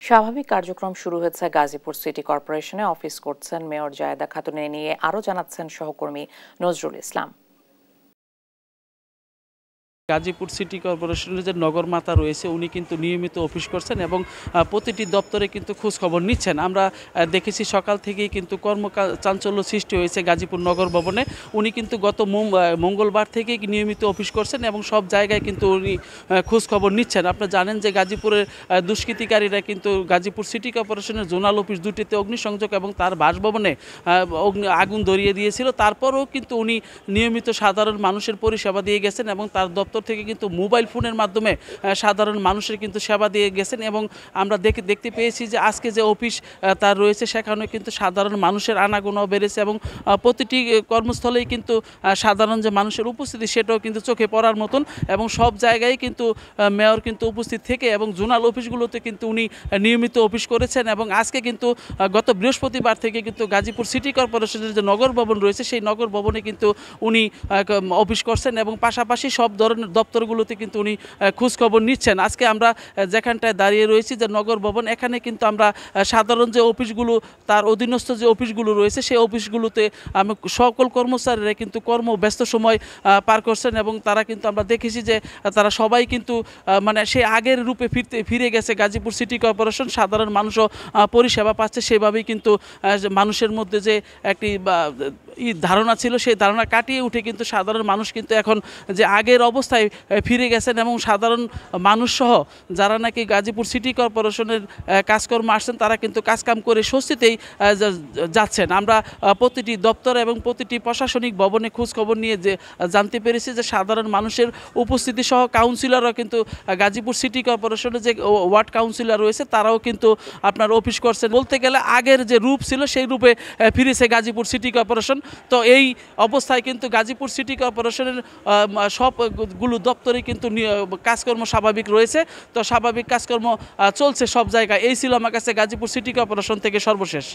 স্বাভাবিক কার্যক্রম শুরু হয়েছে গাজীপুর সিটি কর্পোরেশনে। অফিস করছেন মেয়র জায়েদা খাতুন। এ নিয়ে আরো জানাচ্ছেন সহকর্মী নজরুল ইসলাম। গাজীপুর সিটি কর্পোরেশনের যে নগরমাতা রয়েছে উনি কিন্তু নিয়মিত অফিস করছেন এবং প্রতিটি দপ্তরে কিন্তু খোঁজখবর নিচ্ছেন। আমরা দেখেছি সকাল থেকেই কিন্তু চাঞ্চল্য সৃষ্টি হয়েছে গাজীপুর নগর ভবনে। উনি কিন্তু গত মঙ্গলবার থেকেই নিয়মিত অফিস করছেন এবং সব জায়গায় কিন্তু উনি খোঁজখবর নিচ্ছেন। আপনারা জানেন যে গাজীপুরের দুষ্কৃতিকারীরা কিন্তু গাজীপুর সিটি কর্পোরেশনের জোনাল অফিস দুটিতে অগ্নিসংযোগ এবং তার বাসভবনে আগুন ধরিয়ে দিয়েছিল। তারপরেও কিন্তু উনি নিয়মিত সাধারণ মানুষের পরিষেবা দিয়ে গেছেন এবং তার দপ্তর থেকে কিন্তু মোবাইল ফোনের মাধ্যমে সাধারণ মানুষের কিন্তু সেবা দিয়ে গেছেন। এবং আমরা দেখতে পেয়েছি যে আজকে যে অফিস তার রয়েছে সেখানে কিন্তু সাধারণ মানুষের আনাগোনাও বেড়েছে এবং প্রতিটি কর্মস্থলেই কিন্তু সাধারণ যে মানুষের উপস্থিতি সেটাও কিন্তু চোখে পড়ার মতন। এবং সব জায়গায় কিন্তু মেয়র কিন্তু উপস্থিত থেকে এবং জোনাল অফিসগুলোতে কিন্তু উনি নিয়মিত অফিস করেছেন। এবং আজকে কিন্তু গত বৃহস্পতিবার থেকে কিন্তু গাজীপুর সিটি কর্পোরেশনের যে নগর ভবন রয়েছে সেই নগর ভবনে কিন্তু উনি অফিস করছেন এবং পাশাপাশি সব ধরনের দপ্তরগুলোতে কিন্তু উনি খোঁজখবর নিচ্ছেন। আজকে আমরা যেখানটায় দাঁড়িয়ে রয়েছি যে নগর ভবন, এখানে কিন্তু আমরা সাধারণ যে অফিসগুলো তার অধীনস্থ যে অফিসগুলো রয়েছে সেই অফিসগুলোতে সকল কর্মচারীরা কিন্তু কর্মব্যস্ত সময় পার করছেন এবং তারা কিন্তু আমরা দেখেছি যে তারা সবাই কিন্তু মানে সেই আগের রূপে ফিরে গেছে গাজীপুর সিটি কর্পোরেশন। সাধারণ মানুষও পরিষেবা পাচ্ছে। সেভাবেই কিন্তু মানুষের মধ্যে যে একটি ধারণা ছিল সেই ধারণা কাটিয়ে উঠে কিন্তু সাধারণ মানুষ কিন্তু এখন যে আগের অবস্থায় ফিরে গেছেন এবং সাধারণ মানুষসহ যারা নাকি গাজীপুর সিটি কর্পোরেশনের কাজকর্ম আসছেন তারা কিন্তু কাজকাম করে স্বস্তিতেই যাচ্ছেন। আমরা প্রতিটি দপ্তর এবং প্রতিটি প্রশাসনিক ভবনে খোঁজখবর নিয়ে যে জানতে পেরেছি যে সাধারণ মানুষের উপস্থিতি সহ কাউন্সিলররা কিন্তু গাজীপুর সিটি কর্পোরেশনের যে ওয়ার্ড কাউন্সিলর রয়েছে তারাও কিন্তু আপনার অফিস করছেন। বলতে গেলে আগের যে রূপ ছিল সেই রূপে ফিরেছে গাজীপুর সিটি কর্পোরেশন। তো এই অবস্থায় কিন্তু গাজীপুর সিটি কর্পোরেশনের সবগুলো দপ্তরে কিন্তু কাজকর্ম স্বাভাবিক রয়েছে। তো স্বাভাবিক কাজকর্ম চলছে সব জায়গায়। এই ছিল আমার কাছে গাজীপুর সিটি কর্পোরেশন থেকে সর্বশেষ।